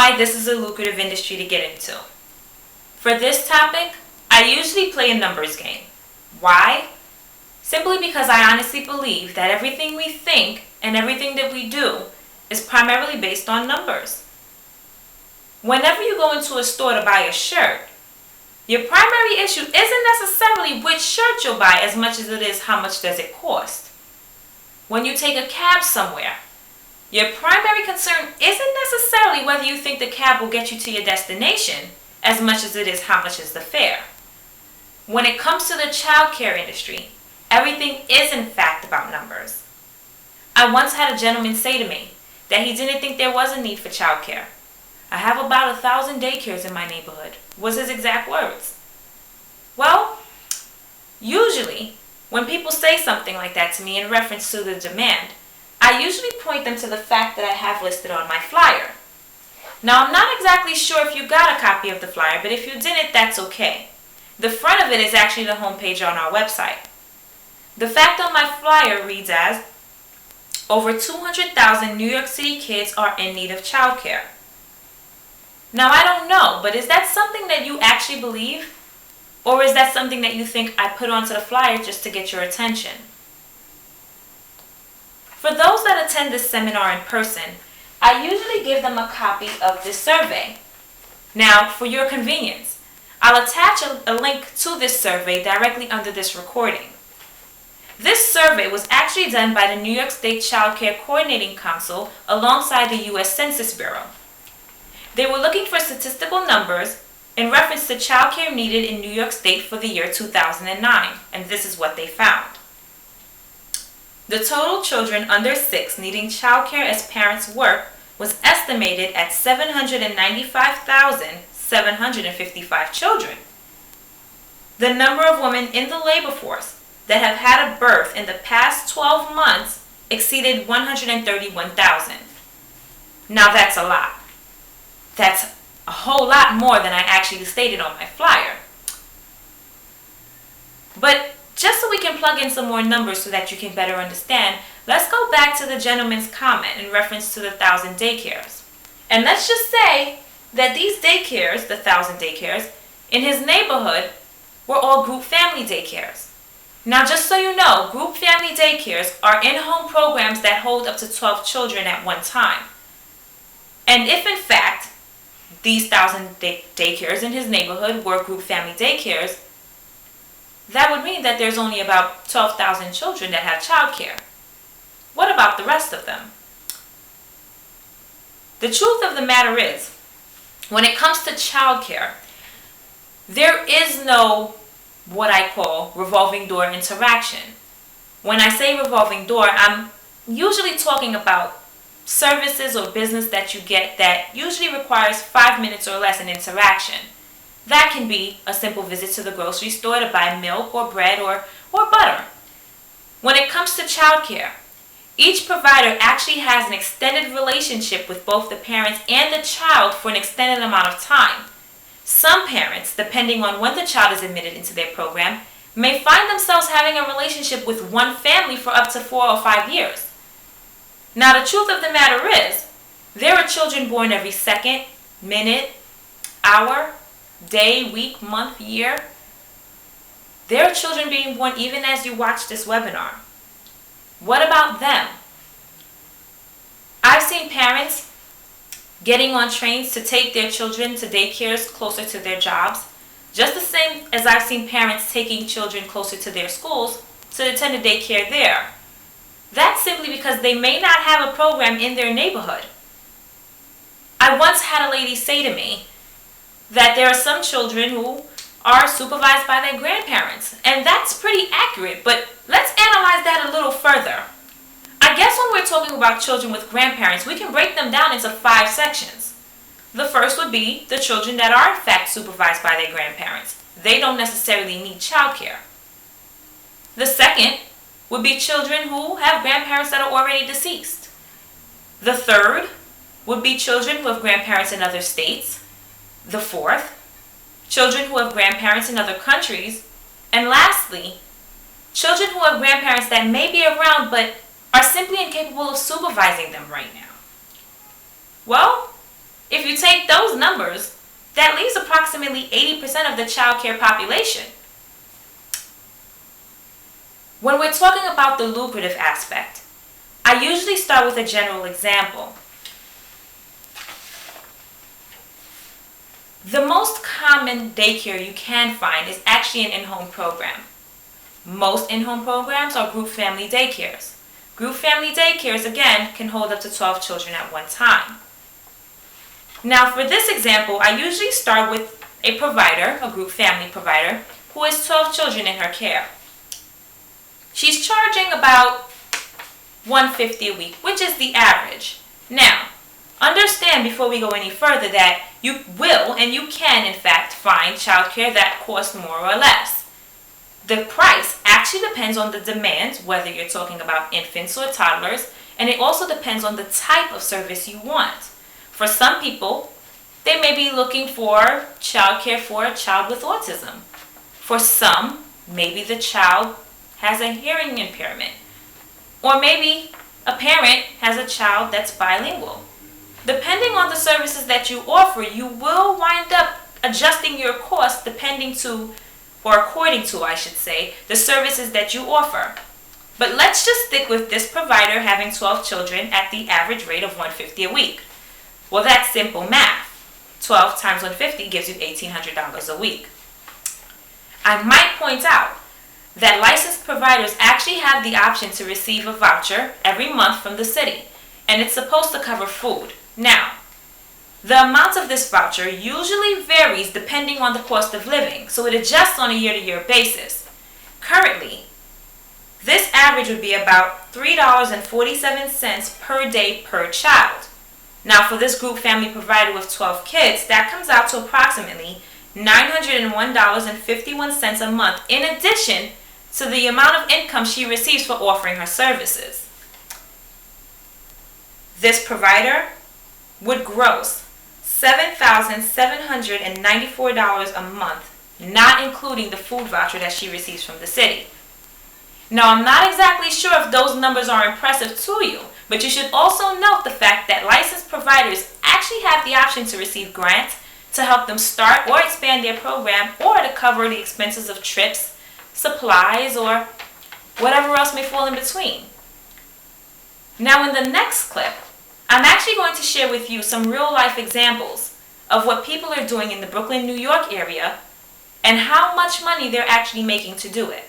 why this is a lucrative industry to get into. For this topic, I usually play a numbers game. Why? Simply because I honestly believe that everything we think and everything that we do is primarily based on numbers. Whenever you go into a store to buy a shirt, your primary issue isn't necessarily which shirt you'll buy as much as it is how much does it cost. When you take a cab somewhere, your primary concern isn't necessarily whether you think the cab will get you to your destination as much as it is how much is the fare. When it comes to the childcare industry, everything is in fact about numbers. I once had a gentleman say to me that he didn't think there was a need for childcare. I have about 1,000 daycares in my neighborhood, was his exact words. Well, usually when people say something like that to me in reference to the demand, I usually point them to the fact that I have listed on my flyer. Now, I'm not exactly sure if you got a copy of the flyer, but if you didn't, that's okay. The front of it is actually the homepage on our website. The fact on my flyer reads as, over 200,000 New York City kids are in need of childcare. Now, I don't know, but is that something that you actually believe? Or is that something that you think I put onto the flyer just to get your attention? For those that attend this seminar in person, I usually give them a copy of this survey. Now, for your convenience, I'll attach a link to this survey directly under this recording. This survey was actually done by the New York State Child Care Coordinating Council alongside the U.S. Census Bureau. They were looking for statistical numbers in reference to child care needed in New York State for the year 2009, and this is what they found. The total children under 6 needing child care as parents work was estimated at 795,755 children. The number of women in the labor force that have had a birth in the past 12 months exceeded 131,000. Now that's a lot. That's a whole lot more than I actually stated on my flyer. But just so we can plug in some more numbers so that you can better understand, let's go back to the gentleman's comment in reference to the 1,000 daycares. And let's just say that these daycares, the 1,000 daycares, in his neighborhood were all group family daycares. Now, just so you know, group family daycares are in-home programs that hold up to 12 children at one time. And if in fact these 1,000 daycares in his neighborhood were group family daycares, that would mean that there's only about 12,000 children that have childcare. What about the rest of them? The truth of the matter is, when it comes to childcare, there is no what I call revolving door interaction. When I say revolving door, I'm usually talking about services or business that you get that usually requires 5 minutes or less in interaction. That can be a simple visit to the grocery store to buy milk or bread or butter. When it comes to childcare, each provider actually has an extended relationship with both the parents and the child for an extended amount of time. Some parents, depending on when the child is admitted into their program, may find themselves having a relationship with one family for up to 4 or 5 years. Now, the truth of the matter is, there are children born every second, minute, hour, day, week, month, year. There are children being born even as you watch this webinar. What about them? I've seen parents getting on trains to take their children to daycares closer to their jobs, just the same as I've seen parents taking children closer to their schools to attend a daycare there. That's simply because they may not have a program in their neighborhood. I once had a lady say to me that there are some children who are supervised by their grandparents, and that's pretty accurate, but let's analyze that a little further. I guess when we're talking about children with grandparents, we can break them down into 5 sections. The first would be the children that are in fact supervised by their grandparents. They don't necessarily need childcare. The second would be children who have grandparents that are already deceased. The third would be children who have grandparents in other states. The fourth, children who have grandparents in other countries. And lastly, children who have grandparents that may be around but are simply incapable of supervising them right now. Well, If you take those numbers, that leaves approximately 80% of the child care population. When we're talking about the lucrative aspect, I usually start with a general example. The most common daycare you can find is actually an in-home program. Most in-home programs are group family daycares. Group family daycares, again, can hold up to 12 children at one time. Now, for this example, I usually start with a provider, a group family provider, who has 12 children in her care. She's charging about $150 a week, which is the average. Now, understand before we go any further that you will and you can, in fact, find childcare that costs more or less. The price actually depends on the demands, whether you're talking about infants or toddlers, and it also depends on the type of service you want. For some people, they may be looking for childcare for a child with autism. For some, maybe the child has a hearing impairment. Or maybe a parent has a child that's bilingual. Depending on the services that you offer, you will wind up adjusting your costs according to, I should say, the services that you offer. But let's just stick with this provider having 12 children at the average rate of $150 a week. Well, that's simple math. 12 times $150 gives you $1,800 a week. I might point out that licensed providers actually have the option to receive a voucher every month from the city, and it's supposed to cover food. Now, the amount of this voucher usually varies depending on the cost of living, so it adjusts on a year-to-year basis. Currently, this average would be about $3.47 per day per child. Now, for this group family provider with 12 kids, that comes out to approximately $901.51 a month, in addition to the amount of income she receives for offering her services. This provider would gross $7,794 a month, not including the food voucher that she receives from the city. Now, I'm not exactly sure if those numbers are impressive to you, but you should also note the fact that licensed providers actually have the option to receive grants to help them start or expand their program, or to cover the expenses of trips, supplies, or whatever else may fall in between. Now, in the next clip, I'm actually going to share with you some real-life examples of what people are doing in the Brooklyn, New York area and how much money they're actually making to do it.